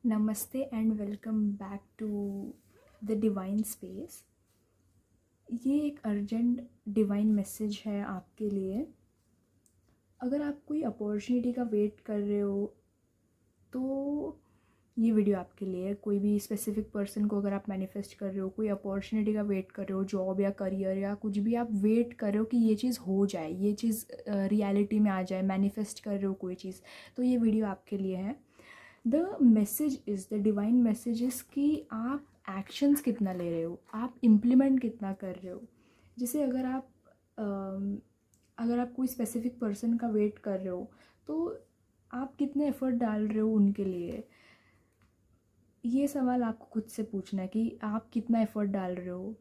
नमस्ते and welcome back to the divine space. ये एक अर्जेंट डिवाइन मैसेज है आपके लिए। अगर आप कोई अपॉर्चुनिटी का वेट कर रहे हो तो ये वीडियो आपके लिए है। कोई भी स्पेसिफिक पर्सन को अगर आप मैनिफेस्ट कर रहे हो, कोई अपॉर्चुनिटी का वेट कर रहे हो, जॉब या करियर या कुछ भी आप वेट कर रहे हो कि ये चीज़ हो जाए, ये चीज़ रियलिटी में आ जाए, मैनिफेस्ट कर रहे हो कोई चीज़, तो ये वीडियो आपके लिए है। The message is the divine message is कि आप एक्शंस कितना ले रहे हो, आप इम्प्लीमेंट कितना कर रहे हो। जैसे अगर आप कोई स्पेसिफिक पर्सन का वेट कर रहे हो तो आप कितने एफर्ट डाल रहे हो उनके लिए। ये सवाल आपको खुद से पूछना है कि आप कितना एफर्ट डाल रहे हो।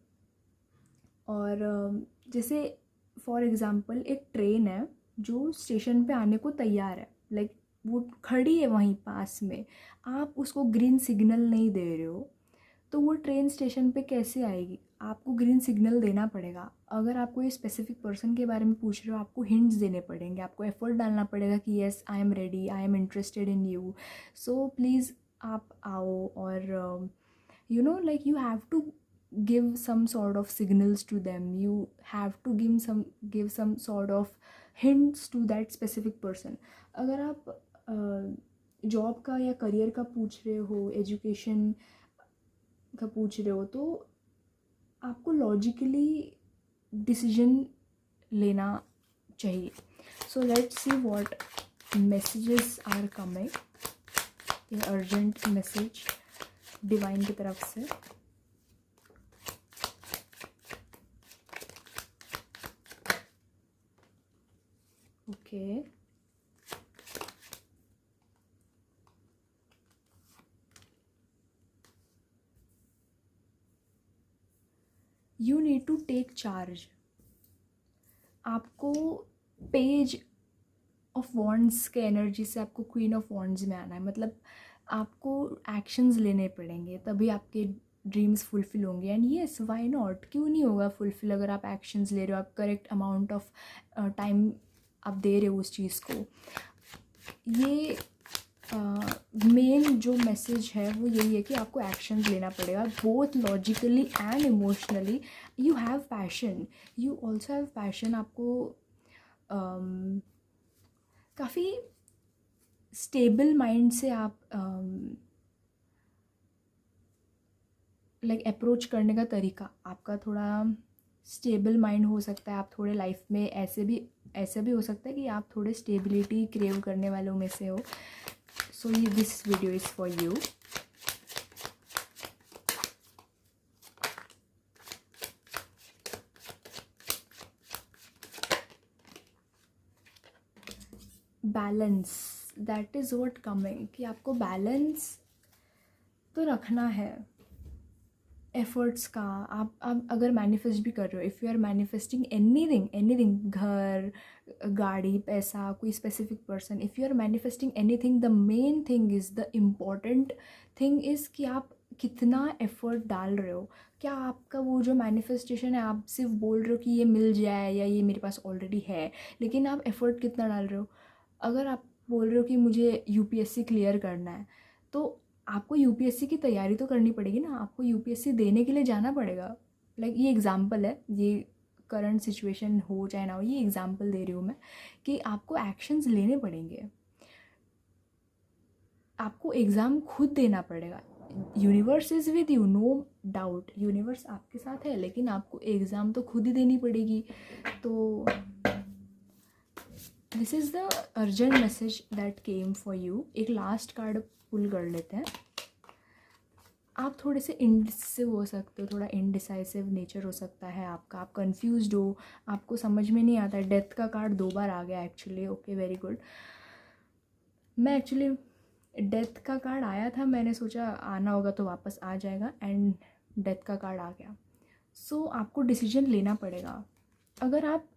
और जैसे फॉर एग्ज़ाम्पल एक ट्रेन है जो स्टेशन पे आने को तैयार है, लाइक वो खड़ी है वहीं पास में, आप उसको ग्रीन सिग्नल नहीं दे रहे हो तो वो ट्रेन स्टेशन पे कैसे आएगी। आपको ग्रीन सिग्नल देना पड़ेगा। अगर आप कोई स्पेसिफिक पर्सन के बारे में पूछ रहे हो, आपको हिंट्स देने पड़ेंगे, आपको एफर्ट डालना पड़ेगा कि yes I am ready, I am interested in you, so please आप आओ। और like you have to give some sort of signals to them, you have to give some sort of hints to that specific person. अगर आप job का या career का पूछ रहे हो, एजुकेशन का पूछ रहे हो, तो आपको लॉजिकली डिसीजन लेना चाहिए। So let's see what messages are coming. ये अर्जेंट मैसेज डिवाइन की तरफ से। Okay, you need to take charge. आपको पेज ऑफ वॉन्ड्स के एनर्जी से आपको क्वीन ऑफ वॉन्ड्स में आना है। मतलब आपको एक्शंस लेने पड़ेंगे तभी आपके ड्रीम्स फुलफ़िल होंगे। एंड येस, व्हाई नॉट, क्यों नहीं होगा फुलफ़िल अगर आप एक्शंस ले रहे हो, आप करेक्ट अमाउंट ऑफ टाइम आप दे रहे हो उस चीज़ को। ये मेन जो मैसेज है वो यही है कि आपको एक्शंस लेना पड़ेगा, both logically and emotionally. You have passion, you also have passion. आपको काफ़ी स्टेबल माइंड से आप लाइक अप्रोच करने का तरीका आपका थोड़ा स्टेबल माइंड हो सकता है। आप थोड़े लाइफ में ऐसे भी हो सकता है कि आप थोड़े स्टेबिलिटी क्रेव करने वालों में से हो। सो ये this video is for you. Balance, that is what coming, कि आपको बैलेंस तो रखना है एफर्ट्स का। आप अगर मैनिफेस्ट भी कर रहे हो, if you are manifesting anything, घर, गाड़ी, पैसा, कोई specific person, if you are manifesting anything, the main thing is, the important thing is कि आप कितना एफर्ट डाल रहे हो। क्या आपका वो जो मैनिफेस्टेशन है, आप सिर्फ बोल रहे हो कि ये मिल जाए या ये मेरे पास ऑलरेडी है, लेकिन आप एफर्ट कितना डाल रहे हो। अगर आप बोल रहे हो कि मुझे यूपीएससी क्लियर करना है, तो आपको यूपीएससी की तैयारी तो करनी पड़ेगी ना, आपको यूपीएससी देने के लिए जाना पड़ेगा। लाइक ये एग्ज़ाम्पल है, ये करंट सिचुएशन हो चाहे ना हो, ये एग्ज़ाम्पल दे रही हूँ मैं कि आपको एक्शंस लेने पड़ेंगे। आपको एग्ज़ाम खुद देना पड़ेगा। Universe is with you, no doubt, universe आपके साथ है, लेकिन आपको एग्ज़ाम तो खुद ही देनी पड़ेगी। तो this is the urgent message that came for you. एक लास्ट कार्ड पुल कर लेते हैं। आप थोड़े से इंडिसिव हो सकते हो, थोड़ा इनडिसाइसिव नेचर हो सकता है आपका, आप कंफ्यूज्ड हो, आपको समझ में नहीं आता। डेथ का कार्ड 2 बार आ गया एक्चुअली। Okay, very good. मैं एक्चुअली डेथ का कार्ड आया था, मैंने सोचा आना होगा तो वापस आ जाएगा, एंड डेथ का कार्ड आ गया। सो आपको डिसीजन लेना पड़ेगा। अगर आप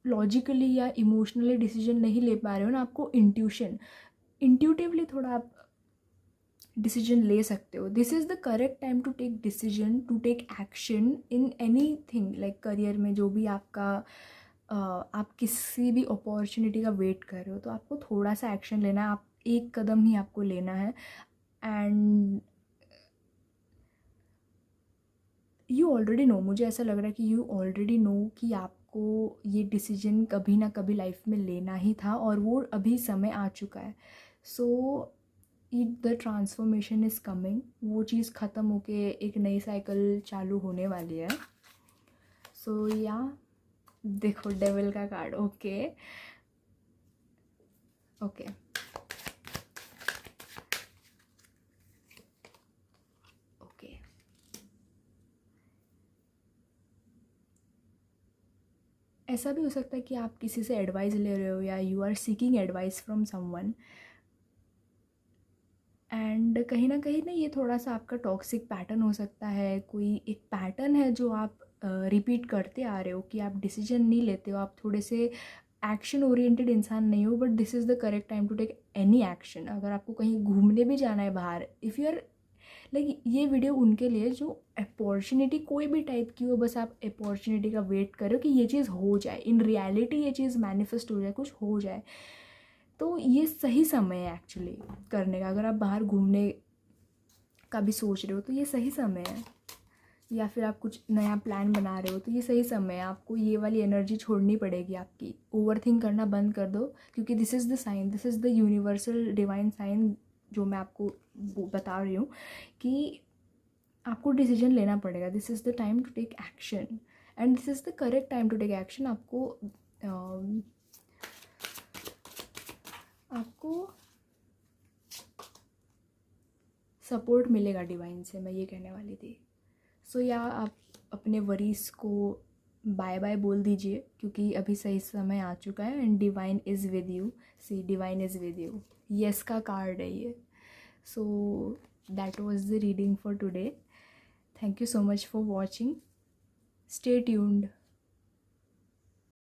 लॉजिकली या इमोशनली डिसीजन नहीं ले पा रहे हो ना, आपको इंट्यूटिवली थोड़ा आप डिसीजन ले सकते हो। This is the correct time to take decision, to take action in anything, like career में जो भी आपका आप किसी भी अपॉर्चुनिटी का वेट कर रहे हो तो आपको थोड़ा सा एक्शन लेना है। आप एक कदम ही आपको लेना है। एंड यू ऑलरेडी नो, मुझे ऐसा लग रहा है कि यू ऑलरेडी नो कि आपको ये डिसीजन कभी ना कभी लाइफ में लेना ही था और वो अभी समय आ चुका है. So the transformation is coming. वो चीज़ ख़त्म होके एक नई साइकिल चालू होने वाली है. सो या देखो डेविल का कार्ड. Okay okay okay. ऐसा भी हो सकता है कि आप किसी से एडवाइस ले रहे हो या you are seeking advice from someone and कहीं ना कहीं ना ये थोड़ा सा आपका टॉक्सिक पैटर्न हो सकता है. कोई एक पैटर्न है जो आप रिपीट करते आ रहे हो कि आप डिसीजन नहीं लेते हो, आप थोड़े से एक्शन ओरिएंटेड इंसान नहीं हो. But this is the correct time to take any action. अगर आपको कहीं घूमने भी जाना है बाहर, इफ़ यू आर लाइक, ये वीडियो उनके लिए जो अपॉर्चुनिटी कोई भी टाइप की हो, बस आप अपॉर्चुनिटी का वेट करो कि ये चीज़ हो जाए, इन रियलिटी ये चीज़ मैनिफेस्ट हो जाए, कुछ हो जाए. तो ये सही समय है एक्चुअली करने का. अगर आप बाहर घूमने का भी सोच रहे हो तो ये सही समय है, या फिर आप कुछ नया प्लान बना रहे हो तो ये सही समय है. आपको ये वाली एनर्जी छोड़नी पड़ेगी आपकी. ओवर थिंक करना बंद कर दो, क्योंकि this is the sign, this is the universal divine sign जो मैं आपको बता रही हूँ कि आपको डिसीजन लेना पड़ेगा. This is the time to take action and this is the correct time to take action. आपको सपोर्ट मिलेगा डिवाइन से, मैं ये कहने वाली थी. सो या आप अपने वरीज को बाय बाय बोल दीजिए, क्योंकि अभी सही समय आ चुका है and divine is with you. See, divine is with you. Yes का कार्ड है ये. So that was the reading for today. Thank you so much for watching. Stay tuned.